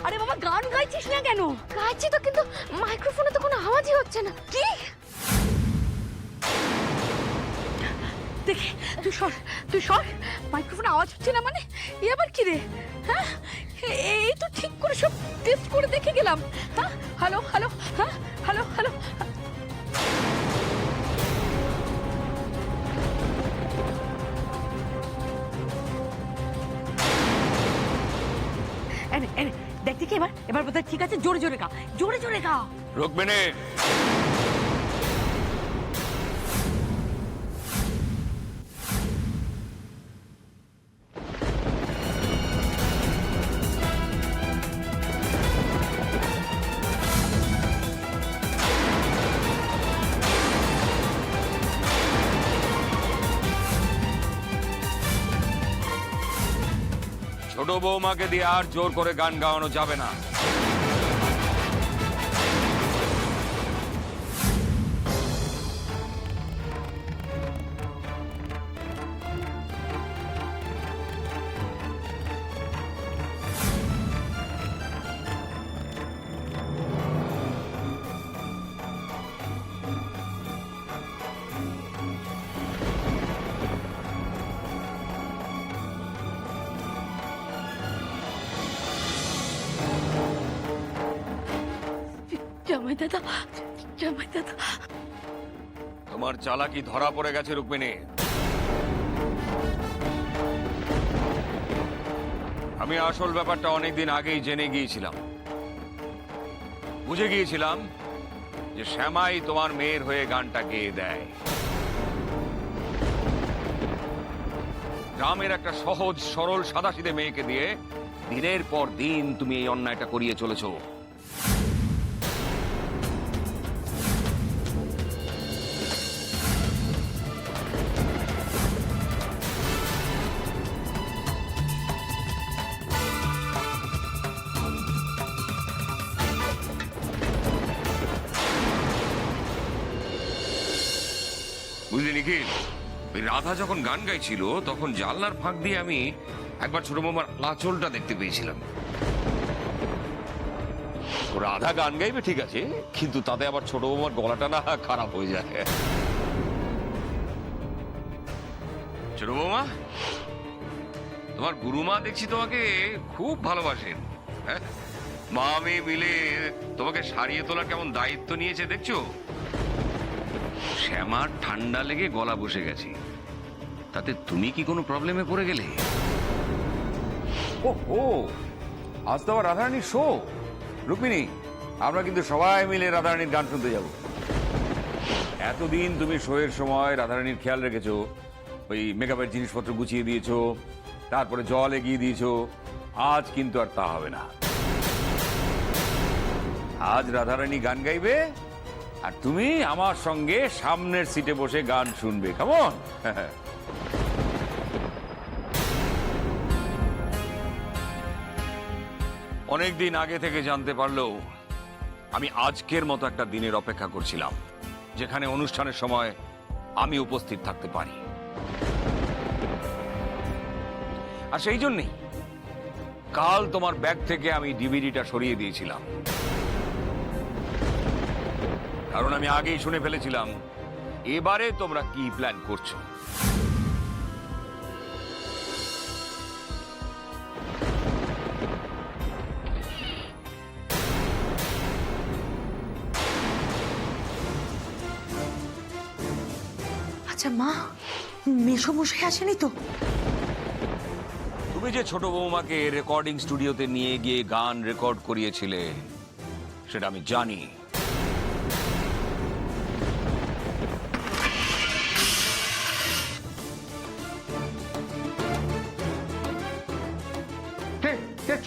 আরে বাবা, গান গাইছিস না কেন? গাইছি তো, কিন্তু মাইক্রোফোনে তো কোনো আওয়াজই হচ্ছে না। কি দেখে, তুই সর। মাইক্রোফোনে আওয়াজ হচ্ছে না মানে এ আবার কি রে? হ্যাঁ, এই তো ঠিক করে সব টেস্ট করে দেখে গেলাম। হ্যাঁ, হ্যালো হ্যালো, হ্যাঁ হ্যালো হ্যালো। দেখ দেখি, এবার বোধহয় ঠিক আছে। জোরে জোরে গা, জোরে জোরে গা। রুকমিনি, ছোট বৌমাকে দিয়ে আর জোর করে গান গাওয়ানো যাবে না। জামাই দাদা, জামাই দাদা। তোমার চালাকি ধরা পড়ে গেছে রুকমিনি। আমি আসল ব্যাপারটা অনেকদিন আগেই জেনে গিয়েছিলাম। বুঝে গিয়েছিলাম যে শ্যামাই তোমার মেয়ের হয়ে গানটা গেয়ে দেয়। গ্রামের একটা সহজ সরল সাদাসিধে মেয়েকে দিয়ে দিনের পর দিন তুমি এই অন্যায়টা করিয়ে চলেছো। বুঝলি নিখিল, ওই রাধা যখন গান গাইছিল তখন জানলার ফাঁক দিয়ে আমি একবার ছোট বৌমার আঁচলটা দেখতে পেয়েছিলাম। রাধা গান গাইবে ঠিক আছে, কিন্তু তাতে আবার ছোট বৌমার গলাটা না খারাপ হয়ে যায়। ছোট বৌমা, তোমার গুরুমা দেখছি তোমাকে খুব ভালোবাসেন। হ্যাঁ, মা মেয়ে মিলে তোমাকে সারিয়ে তোলার কেমন দায়িত্ব নিয়েছে দেখছো। শ্যামার ঠান্ডা লেগে গলা বসে গেছে, তাতে তুমি কি কোনো প্রবলেমে পড়ে গেলে? ও আজ তো আবার রাধারানীর শো। রুক্মিণী, আমরা কিন্তু সবাই মিলে রাধারানীর গান শুনতে যাব। এতদিন তুমি শোয়ের সময় রাধারানীর খেয়াল রেখেছো, ওই মেকআপের জিনিসপত্র গুছিয়ে দিয়েছো, তারপরে জল এগিয়ে দিয়েছো। আজ কিন্তু আর তা হবে না। আজ রাধারানী গান গাইবে আর তুমি আমার সঙ্গে সামনের সিটে বসে গান শুনবে। কেমন? অনেকদিন আগে থেকে জানতে পারলেও আমি আজকের মতো একটা দিনের অপেক্ষা করছিলাম, যেখানে অনুষ্ঠানের সময় আমি উপস্থিত থাকতে পারি। আর সেই জন্যই কাল তোমার ব্যাগ থেকে আমি ডিভিডিটা সরিয়ে দিয়েছিলাম, কারণ আমি আগেই শুনে ফেলেছিলাম এবারে তোমরা কি প্ল্যান করছো। আচ্ছা মা, মেসোমশাই আসেনি তো? তুমি যে ছোট বৌমাকে রেকর্ডিং স্টুডিওতে নিয়ে গিয়ে গান রেকর্ড করিয়েছিলে সেটা আমি জানি।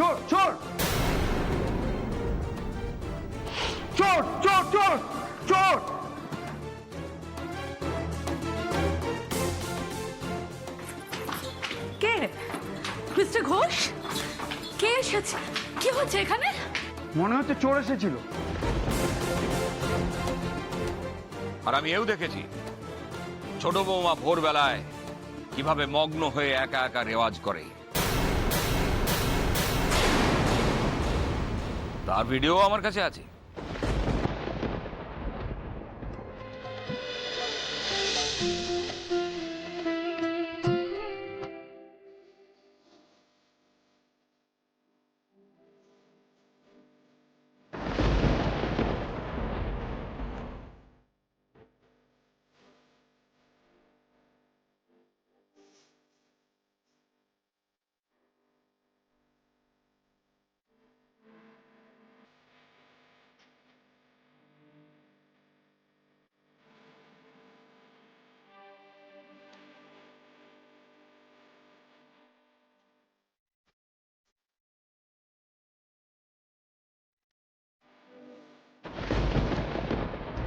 চোর চোর চোর চোর চোর চোর! কে? মিস্টার ঘোষ, কে এসেছে? কি হচ্ছে এখানে? মনে হচ্ছে চোর এসেছিল। আর আমি এও দেখেছি ছোট বৌমা ভোরবেলায় কিভাবে মগ্ন হয়ে একা একা রেওয়াজ করে। তার ভিডিও আমার কাছে আছে।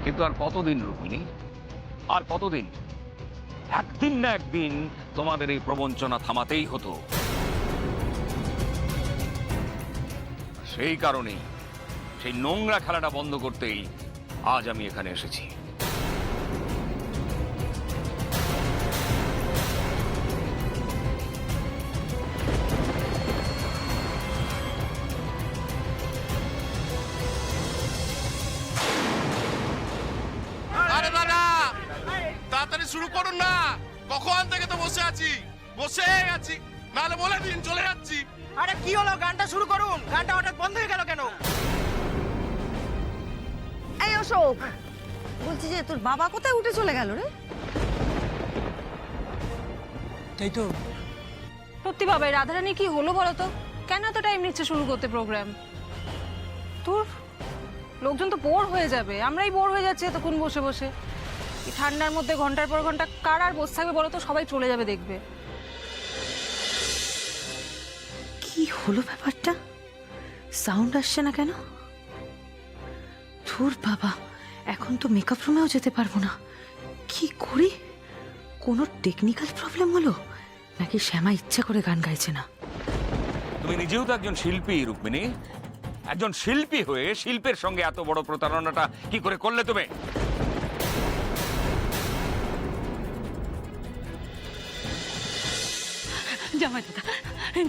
কিন্তু আর কতদিন রুক্মিণী, আর কতদিন? একদিন না একদিন তোমাদের এই প্রবঞ্চনা থামাতেই হতো। সেই কারণেই, সেই নোংরা খেলাটা বন্ধ করতেই আজ আমি এখানে এসেছি। আরে দাদা, তাড়াতাড়ি শুরু করুন না। কখন থেকে তো বসেই আছি, নাহলে বলে দিন চলে যাচ্ছি। আরে কি হলো, গানটা শুরু করুন। গানটা হঠাৎ বন্ধ হয়ে গেল কেন? এই অশোক, বলছি যে তোর বাবা কোথায় উঠে চলে গেল রে? তাই তো। সত্যি বাবা, এই রাধারানী কি হলো বলো তো? কেন এত টাইম নিচ্ছে শুরু করতে প্রোগ্রাম? তোর লোকজন তো বোর হয়ে যাবে, আমরাই বোর হয়ে যাচ্ছি এতক্ষণ বসে বসে। এই ঠান্ডার মধ্যে ঘন্টার পর ঘন্টা কার আর বসে থাকবে বলো তো? সবাই চলে যাবে দেখবে। কি হলো ব্যাপারটা? সাউন্ড আসছে না কেন? ধুর বাবা, এখন তো মেকআপ রুমেও যেতে পারবো না। কি করি? কোনো টেকনিক্যাল প্রবলেম হলো নাকি শ্যামা ইচ্ছা করে গান গাইছে না? তুমি নিজেও তো একজন শিল্পী রুক্মিণী, একজন শিল্পী হয়ে শিল্পের সঙ্গে এত বড় প্রতারণাটা কি করে করলে তুমি? জামাই দাদা,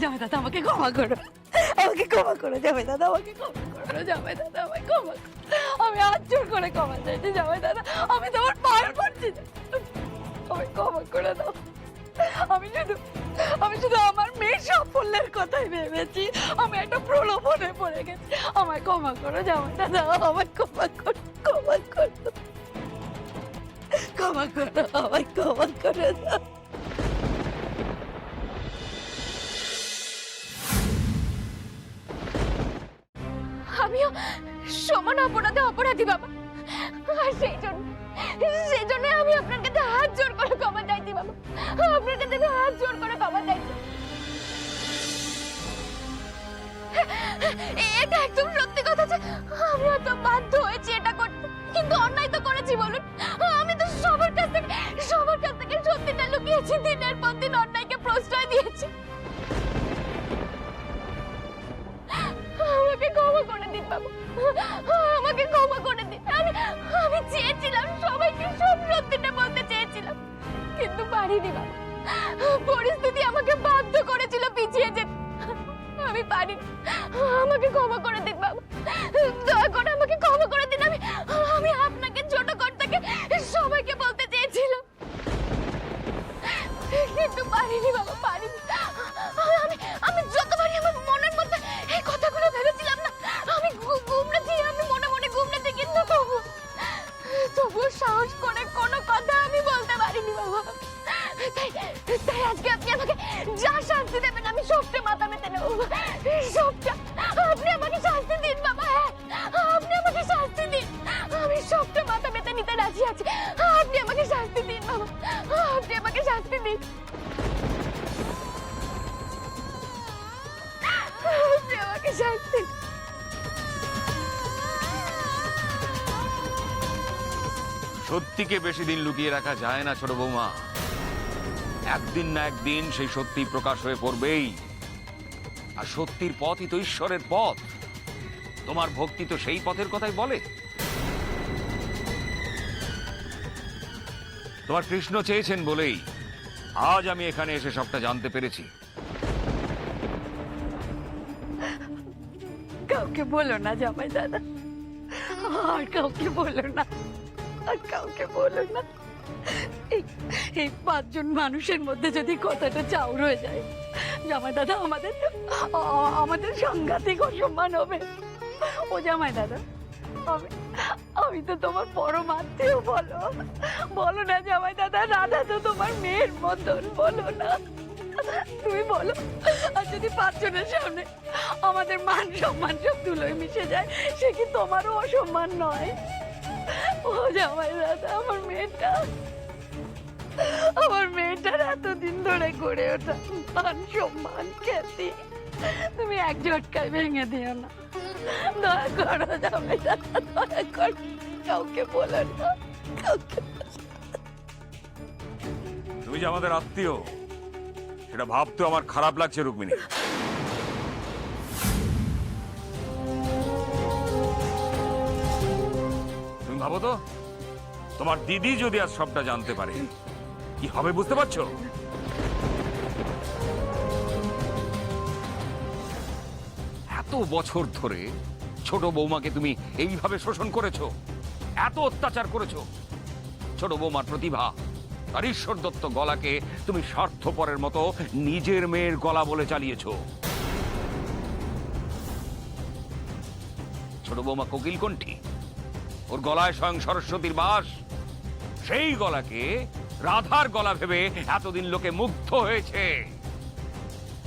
জামাই দাদা আমাকে ক্ষমা করো, আমাকে ক্ষমা করো জামাই দাদা, আমাকে ক্ষমা করো জামাই দাদা, আমাকে ক্ষমা করো। আমি হাত জোর করে ক্ষমা চাইছি জামাই দাদা, আমি তোমার পায়ে পড়ছি, আমি ক্ষমা করে দাও। আমি শুধু আমার মেয়ের সাফল্যের কথাই ভেবেছি, আমি একটা প্রলোভনে পড়ে গেছি। আমায় ক্ষমা করো জামাই দাদা, আমায় ক্ষমা করো, ক্ষমা করো, ক্ষমা করো, আমায় ক্ষমা করে দাও। আমিও সমান অপরাধে অপরাধী বাবা। আর সেই জন্য আমি আপনার কাছে হাত জোর করে ক্ষমা চাইছি বাবা, আপনার কাছে আমি হাত জোর করে ক্ষমা চাইছি। এটা একদম সত্যি কথা যে আমি হয়তো বাধ্য হয়েছি এটা করতে, কিন্তু অন্যায় তো করেছি বলুন। আমি তো সবার কাছ থেকে সত্যিটা লুকিয়েছি, দিনের পর দিন অন্যায়কে প্রশ্রয় দিয়েছি। আমাকে ক্ষমা করে দিন বাবু, আমাকে ক্ষমা করে দিন। আমি চেয়েছিলাম সবাইকে সব সত্যিটা বলতে চেয়েছিলাম, কিন্তু পারিনি বাবু। পরিস্থিতি আমাকে বাধ্য করেছিল পিছিয়ে যেতে, আমি পারিনি। আমাকে ক্ষমা করে দিন বাবু, দয়া করে আমাকে ক্ষমা করে দিন। আমি আপনাকে ছোট কর্তাকে সবাইকে বলতে চেয়েছিলাম, কিন্তু পারিনি বাবা, পারিনি। আমি যতবারই আমার মনের মধ্যে এই কথাগুলো ভেবেছিলাম না, আমি গুমড়েছি, আমি মনে মনে গুমড়েছি, কিন্তু তবুও সাহস করে কোনো কথা আমি বলতে পারিনি বাবা। তাই আজকে আপনি আমাকে যা শাস্তি দেবেন আমি সবটা মাথা পেতে নেব, সবটা। আপনি আমাকে শাস্তি দিন বাবা, হ্যাঁ আপনি আমাকে শাস্তি দিন, আমি সবটা মাথা পেতে নিতে রাজি আছি। আপনি আমাকে শাস্তি দিন বাবা, আপনি আমাকে শাস্তি দিন, আপনি আমাকে শাস্তি দিন। সত্যিকে বেশি দিন লুকিয়ে রাখা যায় না ছোট বৌমা, একদিন না একদিন সেই সত্যি প্রকাশ হয়ে পড়বেই। আর সত্যির পথই তো ঈশ্বরের পথ, তোমার ভক্তি তো সেই পথের কথাই বলে। তোমার কৃষ্ণ চেয়েছেন বলেই আজ আমি এখানে এসে সবটা জানতে পেরেছি। কাউকে বলো না জামাই দাদা, আর কাউকে বলো না, আর কাউকে বলো না। এই 5 জন মানুষের মধ্যে যদি কথাটা চাউর হয়ে যায় জামাই দাদা, আমাদের সাংঘাতিক অসম্মান হবে। ও জামাই দাদা, আমি তো তোমার পরম আত্মীয়, বলো না জামাই দাদা, রাধা তো তোমার মেয়ের মতন, বলো না, তুমি বলো। আর যদি 5 জনের সামনে আমাদের মান সম্মান সব ধুলোয় মিশে যায়, সে কি তোমারও অসম্মান নয়? ও জামাই দাদা, আমার মেয়েটার এতদিন ধরে গড়ে ওঠা মান সম্মান খ্যাতি তুমি এক ঝটকায় ভেঙে দিও না, দয়া করো জামাই দাদা, দয়া করো, কাউকে বলো না, কাউকে। তুমি যে আমাদের আত্মীয় সেটা ভাবতে আমার খারাপ লাগছে রুক্মিণী। তুমি ভাবো তো, তোমার দিদি যদি আজ সবটা জানতে পারে কি হবে, বুঝতে পারছো? এত বছর ধরে ছোট বৌমাকে তুমি এইভাবে শোষণ করেছো, এত অত্যাচার করেছো। ছোট বৌমার প্রতিভা, আর ঈশ্বর দত্ত গলাকে তুমি স্বার্থপরের মতো নিজের মেয়ের গলা বলে চালিয়েছো। ছোট বৌমা কোকিল কণ্ঠী, ওর গলায় স্বয়ং সরস্বতীর বাস। সেই গলাকে রাধার গলা ভেবে এতদিন লোকে মুগ্ধ হয়েছে।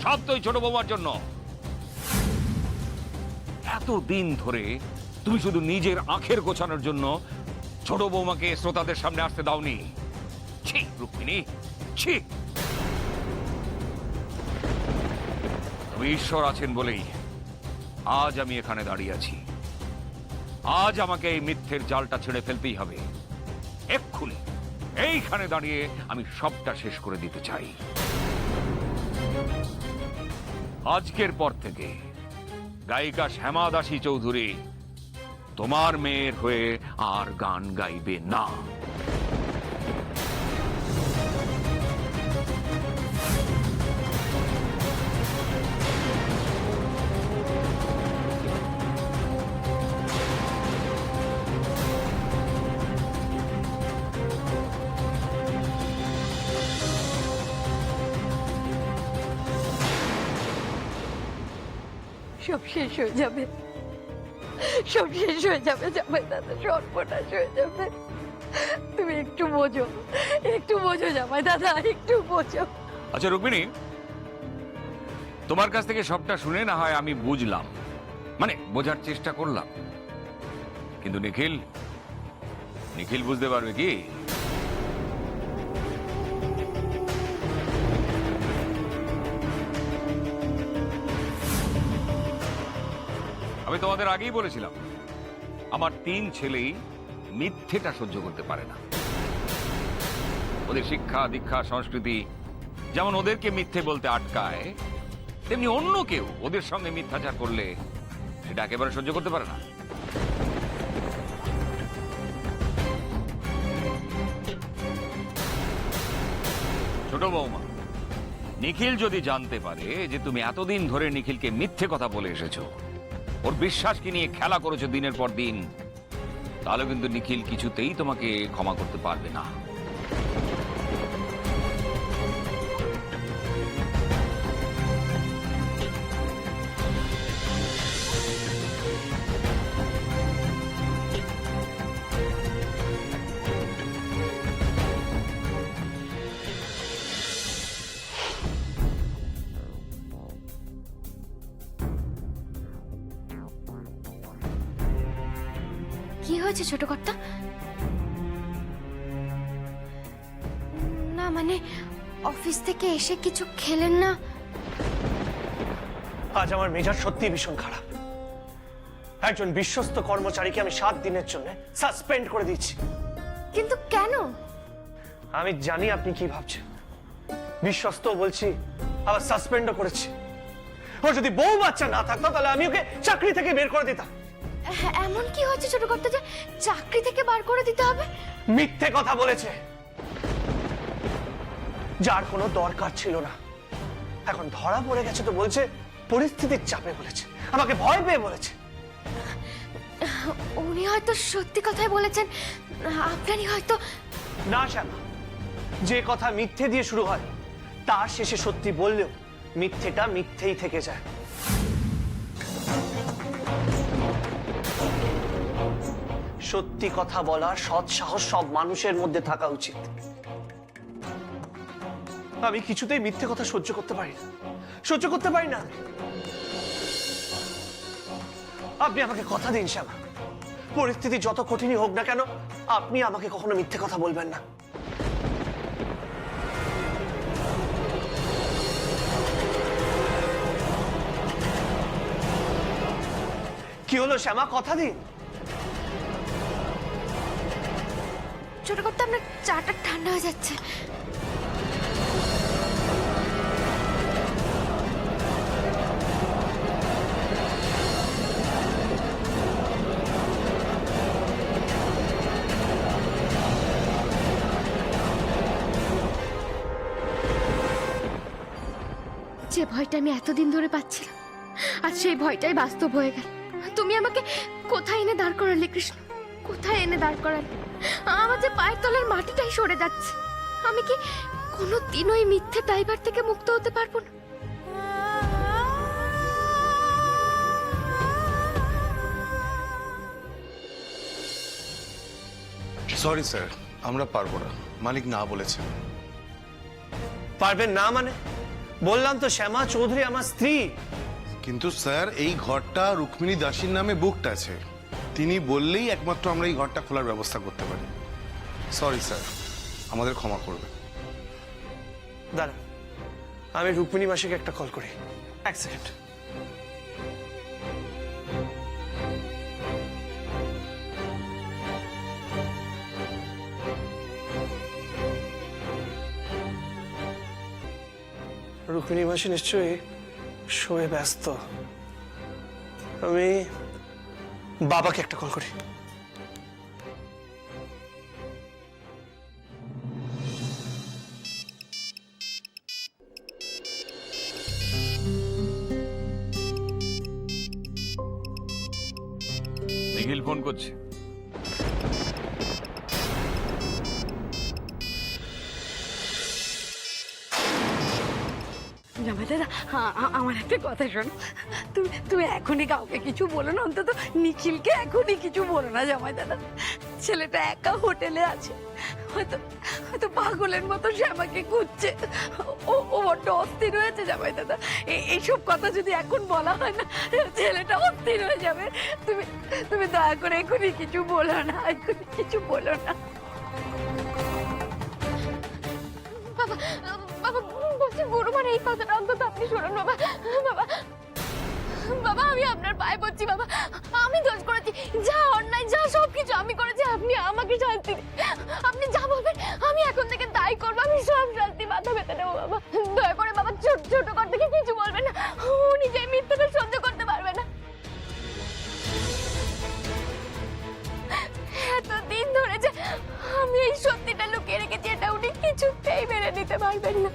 সব তো ছোট বৌমার জন্য। এতদিন ধরে তুমি শুধু নিজের আঁখের গোছানোর জন্য ছোট বৌমাকে শ্রোতাদের সামনে আসতে দাওনি। ছি রুক্মিণী, ছি। তবে ঈশ্বর আছেন বলেই আজ আমি এখানে দাঁড়িয়ে আছি। আজ আমাকে এই মিথ্যের জালটা ছেড়ে ফেলতেই হবে, এক্ষুনি। এইখানে দাঁড়িয়ে আমি সবটা শেষ করে দিতে চাই। আজকের পর থেকে গায়িকা শ্যামা দাসী চৌধুরী তোমার মেয়ের হয়ে আর গান গাইবে না। সব শেষ হয়ে যাবে, সব শেষ হয়ে যাবে জামাই দাদা, সর্বনাশ হয়ে যাবে। তুমি একটু বোঝো, একটু বোঝো জামাই দাদা, একটু বোঝো। আচ্ছা রুক্মিণী, তোমার কাছ থেকে সবটা শুনে না হয় আমি বুঝলাম, মানে বোঝার চেষ্টা করলাম, কিন্তু নিখিল, নিখিল বুঝতে পারবে কি? আমি তোমাদের আগেই বলেছিলাম আমার 3 ছেলেই মিথ্যেটা সহ্য করতে পারে না। ওদের শিক্ষা দীক্ষা সংস্কৃতি যেমন ওদেরকে মিথ্যে বলতে আটকায়, তেমনি অন্য কেউ ওদের সঙ্গে মিথ্যাচার করলে সেটা একেবারে সহ্য করতে পারে না। ছোট বৌমা, নিখিল যদি জানতে পারে যে তুমি এতদিন ধরে নিখিলকে মিথ্যে কথা বলে এসেছো, ওর বিশ্বাসকে নিয়ে খেলা করেছো দিনের পর দিন, তাহলে কিন্তু নিখিল কিছুতেই তোমাকে ক্ষমা করতে পারবে না। কি হয়েছে ছোট কর্তা? না মানে অফিস থেকে এসে কিছু খেলেন না? আজ আমার মেজাজ সত্যি ভীষণ খারাপ। একজন বিশ্বস্ত কর্মচারীকে আমি 7 দিনের জন্য সাসপেন্ড করে দিচ্ছি। কিন্তু কেন? আমি জানি আপনি কি ভাবছেন। বিশ্বস্ত বলছি, আবার সাসপেন্ডও করেছি। ও যদি বউ বাচ্চা না থাকতো তাহলে আমি ওকে চাকরি থেকে বের করে দিতাম। এমন কি হচ্ছে ছোট কর্তা যে চাকরি থেকে বার করে দিতে হবে? মিথ্যে কথা বলেছে, যার কোনো দরকার ছিল না। এখন ধরা পড়ে গেছে তো বলছে পরিস্থিতির চাপে বলেছে, আমাকে ভয় পেয়ে বলেছে। উনি হয়তো সত্যি কথাই বলেছেন, আপনারই হয়তো। না শ্যামা, যে কথা মিথ্যে দিয়ে শুরু হয় তার শেষে সত্যি বললেও মিথ্যেটা মিথ্যেই থেকে যায়। সত্যি কথা বলার সৎ সাহস সব মানুষের মধ্যে থাকা উচিত। আমি কিছুতেই মিথ্যে কথা সহ্য করতে পারি না, সহ্য করতে পারি না। আপনি আমাকে কথা দিন শ্যামা, পরিস্থিতি যত কঠিনই হোক না কেন আপনি আমাকে কখনো মিথ্যে কথা বলবেন না। কি হলো শ্যামা, কথা দিন। ছোট করতে আপনার চাটা ঠান্ডা হয়ে যাচ্ছে। যে ভয়টা আমি এতদিন ধরে পাচ্ছিলাম, আজ সেই ভয়টাই বাস্তব হয়ে গেল। তুমি আমাকে কোথায় এনে দাঁড় করালে কৃষ্ণ, কোথায় এনে দাঁড় করালে? আমার যে পায়ের তলার মাটিটাই সরে যাচ্ছে। আমি কি কোনোদিনও এই মিথ্যে দায়ভার থেকে মুক্ত হতে পারবো না? সরি স্যার, আমরা পারবো না, মালিক না বলেছেন। পারবেন না মানে? বললাম তো শ্যামা চৌধুরী আমার স্ত্রী। কিন্তু স্যার এই ঘরটা রুক্মিণী দাসীর নামে বুকড আছে, তিনি বললেই একমাত্র আমরা এই ঘরটা খোলার ব্যবস্থা করতে পারি। সরি স্যার, আমাদের ক্ষমা করবে। দাঁড়ান, আমি রুক্মিণী মাসিকে একটা কল করি। এক সেকেন্ড। রুক্মিণী মাসি নিশ্চয়ই শোয়ে ব্যস্ত। আমি বাবাকে একটা কল করি। নিখিল ফোন করছে। জামাই দাদা, আমার একটা কথা শোনো। তুমি তুমি এখনই কাউকে কিছু বলো না, অন্তত নিখিলকে এখনই কিছু বলো না জামাই দাদা। ছেলেটা একা হোটেলে আছে, হয়তো হয়তো পাগলের মতো শ্যামাকে খুঁজছে। ও বড্ড অস্থির হয়েছে জামাই দাদা। এইসব কথা যদি এখন বলা হয় না, ছেলেটা অস্থির হয়ে যাবে। তুমি তুমি দয়া করে এখনই কিছু বলো না, এখনই কিছু বলো না। বাবা, বাবা বলছি গুরুমার এই কথাটা অন্তত আপনি শুনুন বাবা। বাবা, বাবা আমি আপনার পায়ে পড়ছি বাবা, আমি দোষ করেছি, যা অন্যায় যা সবকিছু আমি করেছি। আপনি আমাকে শান্তি দিন, আপনি যা বলবেন আমি এখন থেকে তাই করবো। আমি সব শান্তি মাথা পেতে নেবো বাবা। দয়া করে বাবা ছোট কর থেকে কিছু বলবেন না, উনি যে মিথ্যাটা সহ্য করতে পারবে না। এতদিন ধরে যে আমি এই সত্যিটা লুকিয়ে রেখেছি, এটা উনি কিছুতেই মেনে নিতে পারবেন না,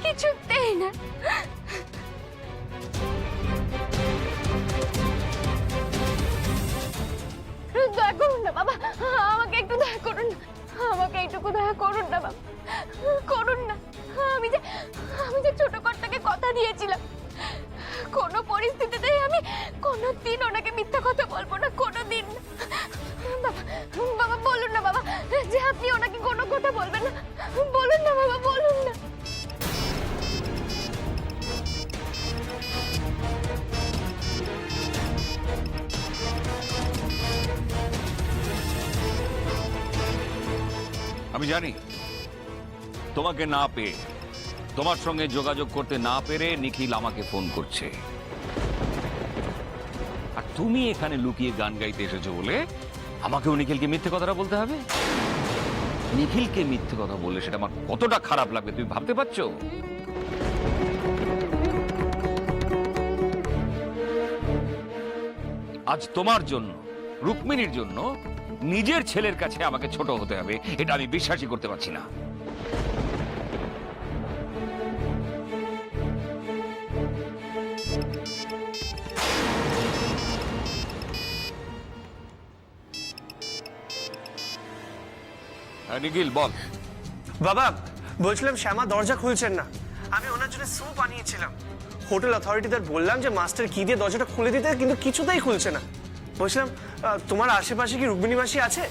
কিছুতেই না। দয়া করুন না বাবা, আমাকে একটু দয়া করুন না, আমাকে একটু দয়া করুন না বাবা, করুন না। আমি যে ছোট কর্তাকে কথা দিয়েছিলাম, কোনো পরিস্থিতিতেই আমি কোনোদিন ওনাকে মিথ্যা কথা বলবো না, কোনোদিন না। বাবা, বাবা বলুন না বাবা যে আপনি ওনাকে কোনো কথা বলবেন না, বলুন না বাবা, বলুন না। আমি জানি তোমাকে না পেয়ে, তোমার সঙ্গে যোগাযোগ করতে না পেরে নিখিল আমাকে ফোন করছে। আর তুমি এখানে লুকিয়ে গান গাইতে এসেছো বলে আমাকেও নিখিলকে মিথ্যে কথাটা বলতে হবে? নিখিলকে মিথ্যে কথা বললে সেটা আমার কতটা খারাপ লাগবে তুমি ভাবতে পারছো? আজ তোমার জন্য, রুক্মিণীর জন্য নিজের ছেলের কাছে আমাকে ছোট হতে হবে, এটা আমি বিশ্বাসই করতে পারছি না। হ্যাঁ নিখিল বল। বাবা বলছিলাম শ্যামা দরজা খুলছেন না, আমি ওনার জন্য স্যুপ আনিয়েছিলাম। হোটেল অথরিটিদের বললাম যে মাস্টার কি দিয়ে দরজাটা খুলে দিতে, কিন্তু কিছুতেই খুলছে না। বলছিলাম তোমার আশেপাশে কি রুক্মিণী মাসি আছে?